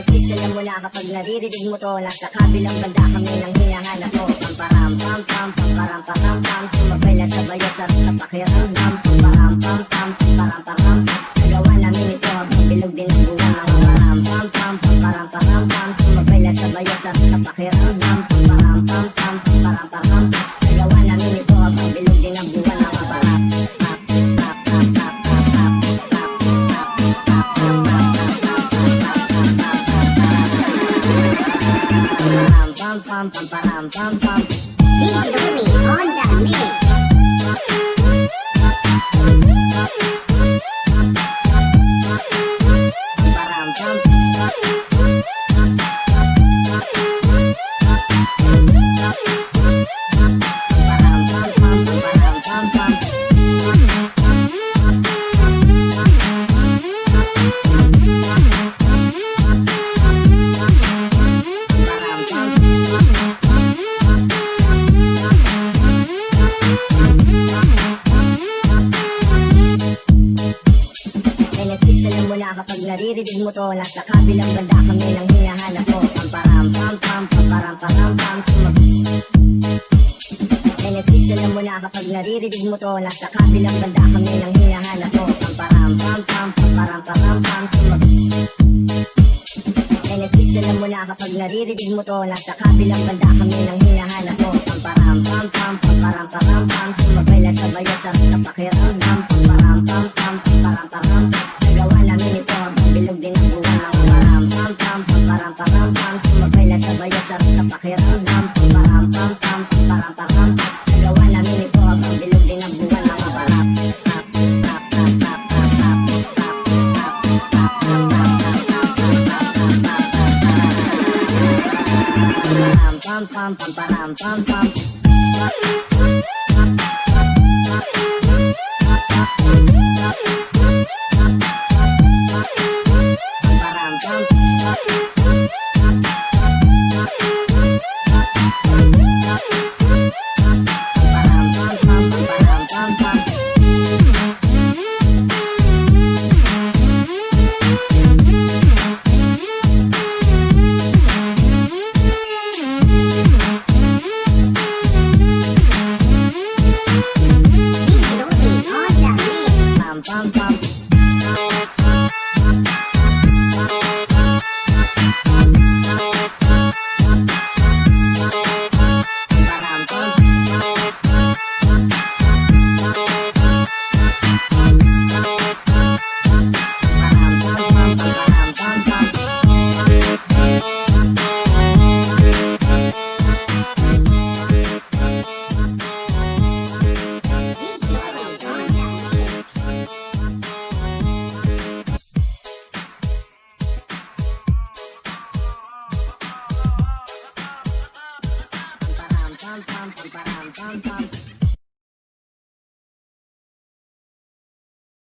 Genesis, alam mo na kapag naririnig mo to, nasa kabilang banda kami nang hinahanap mo. Pamparam pam pam, pamparam pam pam, sumabay lang sabay at sarap sa pakiramdam. Pamparam pam pam, pamparam pam, nagawa namin ito habang bilog din ang buwan. Pamparam pam pam, pamparam pam, sumabay lang sabay at sarap sa pakiramdam. Pamparam pam pam, pamparam pam, nagawa namin ito habang bilog din ang buwan. Pam pam pam pam pam pam. DJ Louie on the mix. Pam pam. Alam mo na kapag naririnig mo to, nasa kabilang banda kami nang hinahanap mo. Pamparam pam pam, pamparam pam pam, Genesis, alam mo na kapag naririnig mo to, nasa kabilang banda kami nang hinahanap mo. Pamparam pam pam, pamparam pam Genesis, alam mo na kapag naririnig mo to, nasa kabilang banda kami nang hinahanap mo. Pamparam pam pam, pamparam pam, sumabay lang sabay at sarap sa pakiramdam. Pamparam pam pam, pamparam pam, nagawa namin ito habang bilog din ang buwan. Pamparam pam pam, pamparam pam, sumabay lang sabay at sarap sa pakiramdam. Pamparam pam pam, pamparam pam, nagawa namin ito habang bilog din ang buwan. Pam pam pam pam pam pam. Pam pam pam pam pam pam.